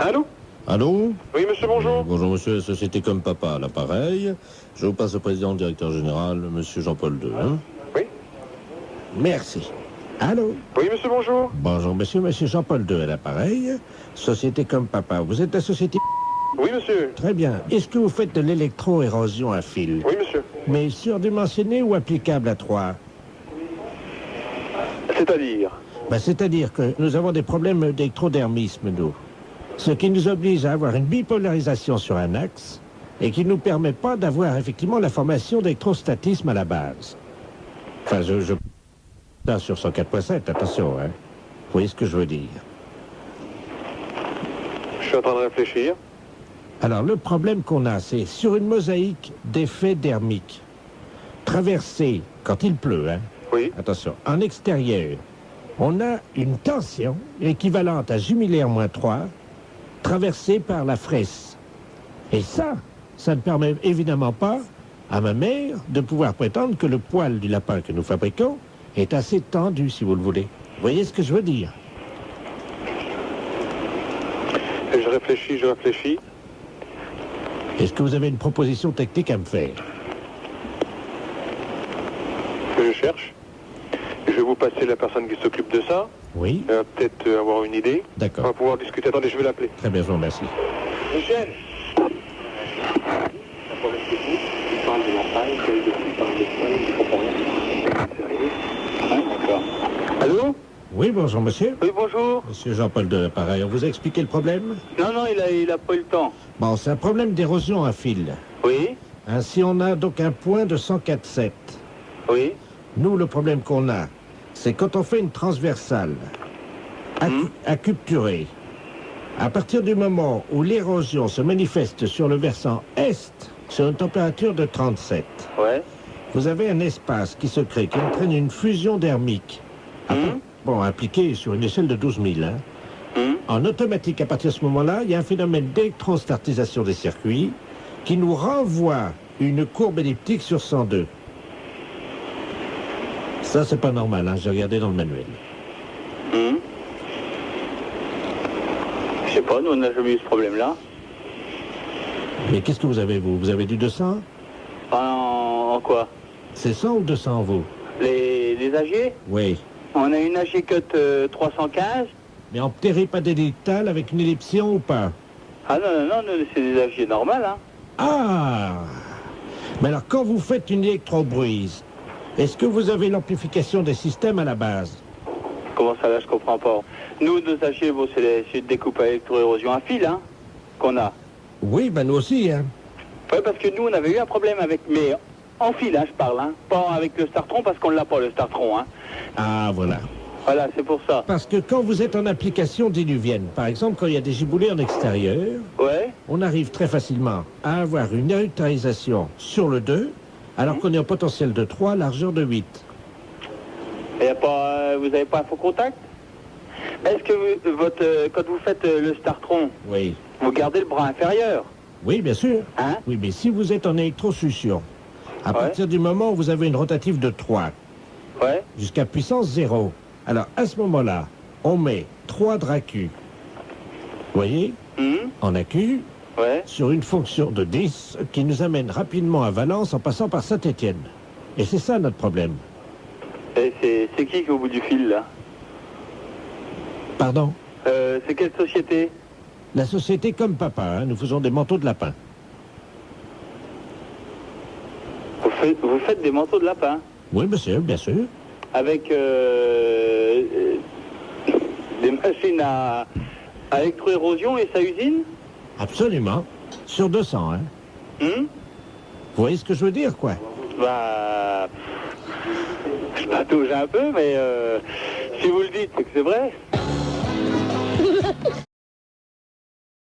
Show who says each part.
Speaker 1: Allô?
Speaker 2: Allô?
Speaker 1: Oui, monsieur, bonjour.
Speaker 2: Bonjour, monsieur, Société Comme Papa, à l'appareil. Je vous passe le président, le directeur général, monsieur Jean-Paul II. Hein?
Speaker 1: Oui.
Speaker 2: Merci. Allô?
Speaker 1: Oui, monsieur, bonjour.
Speaker 2: Bonjour, monsieur Jean-Paul II, à l'appareil. Société Comme Papa. Vous êtes la société...
Speaker 1: Oui, monsieur.
Speaker 2: Très bien. Est-ce que vous faites de l'électro-érosion à fil?
Speaker 1: Oui, monsieur.
Speaker 2: Mais surdimensionné ou applicable à 3?
Speaker 1: C'est-à-dire?
Speaker 2: C'est-à-dire que nous avons des problèmes d'électrodermisme, nous. Ce qui nous oblige à avoir une bipolarisation sur un axe et qui ne nous permet pas d'avoir effectivement la formation d'électrostatisme à la base. Enfin, je... Ça, sur 104.7, attention, hein. Vous voyez ce que je veux dire?
Speaker 1: Je suis en train de réfléchir.
Speaker 2: Alors, le problème qu'on a, c'est sur une mosaïque d'effets dermiques, traversée, quand il pleut, hein,
Speaker 1: Oui.
Speaker 2: attention, en extérieur, on a une tension équivalente à Jumilaire-3, traversée par la fraisse. Et ça ne permet évidemment pas à ma mère de pouvoir prétendre que le poil du lapin que nous fabriquons est assez tendu, si vous le voulez. Vous voyez ce que je veux dire?
Speaker 1: Et je réfléchis.
Speaker 2: Est-ce que vous avez une proposition technique à me faire?
Speaker 1: Je cherche. Je vais vous passer la personne qui s'occupe de ça.
Speaker 2: Oui,
Speaker 1: Elle va peut-être avoir une idée. On
Speaker 2: d'accord.
Speaker 1: va pouvoir discuter. Attendez, je vais l'appeler.
Speaker 2: Très bien, je vous remercie.
Speaker 1: Michel! Allô?
Speaker 2: Oui, bonjour, monsieur.
Speaker 3: Oui, bonjour.
Speaker 2: Monsieur Jean-Paul II, pareil. On vous a expliqué le problème?
Speaker 3: Non, il a pas eu le temps.
Speaker 2: Bon, c'est un problème d'érosion à fil.
Speaker 3: Oui,
Speaker 2: Ainsi, on a donc un point de 104,7.
Speaker 3: oui.
Speaker 2: Nous, le problème qu'on a, c'est quand on fait une transversale accupturée, à partir du moment où l'érosion se manifeste sur le versant est, sur une température de 37,
Speaker 3: Ouais.
Speaker 2: vous avez un espace qui se crée, qui entraîne une fusion dermique. Bon, appliquée sur une échelle de 12 000. Hein. En automatique, à partir de ce moment-là, il y a un phénomène d'électrostartisation des circuits qui nous renvoie une courbe elliptique sur 102. Ça, c'est pas normal, hein, j'ai regardé dans le manuel.
Speaker 3: Je sais pas, nous on n'a jamais eu ce problème-là.
Speaker 2: Mais qu'est-ce que vous avez, vous? Vous avez du 200?
Speaker 3: En quoi?
Speaker 2: C'est 100 ou 200, vous?
Speaker 3: Les AG?
Speaker 2: Oui.
Speaker 3: On a une AG Cut 315.
Speaker 2: Mais en péripadélictal avec une ellipsion ou pas?
Speaker 3: Ah non, c'est des AG normales, hein.
Speaker 2: Ah! Mais alors, quand vous faites une électrobruise, est-ce que vous avez l'amplification des systèmes à la base?
Speaker 3: Comment ça là, je comprends pas. Nous, nos AG, bon, c'est le découpe à électroérosion à fil, hein, qu'on a.
Speaker 2: Oui, nous aussi, hein.
Speaker 3: Ouais, parce que nous, on avait eu un problème avec... Mais en fil, hein, je parle, hein. Pas avec le Startron, parce qu'on l'a pas, le Startron, hein.
Speaker 2: Ah, voilà.
Speaker 3: Voilà, c'est pour ça.
Speaker 2: Parce que quand vous êtes en application diluvienne, par exemple, quand il y a des giboulées en extérieur,
Speaker 3: Ouais.
Speaker 2: on arrive très facilement à avoir une érectarisation sur le 2, alors qu'on est en potentiel de 3, largeur de 8.
Speaker 3: Et y a pas, vous n'avez pas un faux contact? Est-ce que quand vous faites le Startron,
Speaker 2: Oui.
Speaker 3: vous gardez le bras inférieur?
Speaker 2: Oui, bien sûr.
Speaker 3: Hein?
Speaker 2: Oui, mais si vous êtes en électrosucción, à
Speaker 3: Ouais.
Speaker 2: partir du moment où vous avez une rotative de 3
Speaker 3: Ouais.
Speaker 2: jusqu'à puissance 0, alors à ce moment-là, on met 3 dracus, vous voyez, en accu,
Speaker 3: Ouais.
Speaker 2: sur une fonction de 10 qui nous amène rapidement à Valence en passant par Saint-Étienne. Et c'est ça notre problème.
Speaker 3: Et c'est qui au bout du fil, là?
Speaker 2: Pardon?
Speaker 3: C'est quelle société?
Speaker 2: La société Comme Papa, hein, nous faisons des manteaux de lapin.
Speaker 3: Vous faites des manteaux de lapin?
Speaker 2: Oui, monsieur, bien sûr.
Speaker 3: Avec des machines à électroérosion et sa usine?
Speaker 2: Absolument. Sur 200, hein. Vous voyez ce que je veux dire, quoi?
Speaker 3: Bah... Je patauge un peu, mais si vous le dites, c'est que c'est vrai.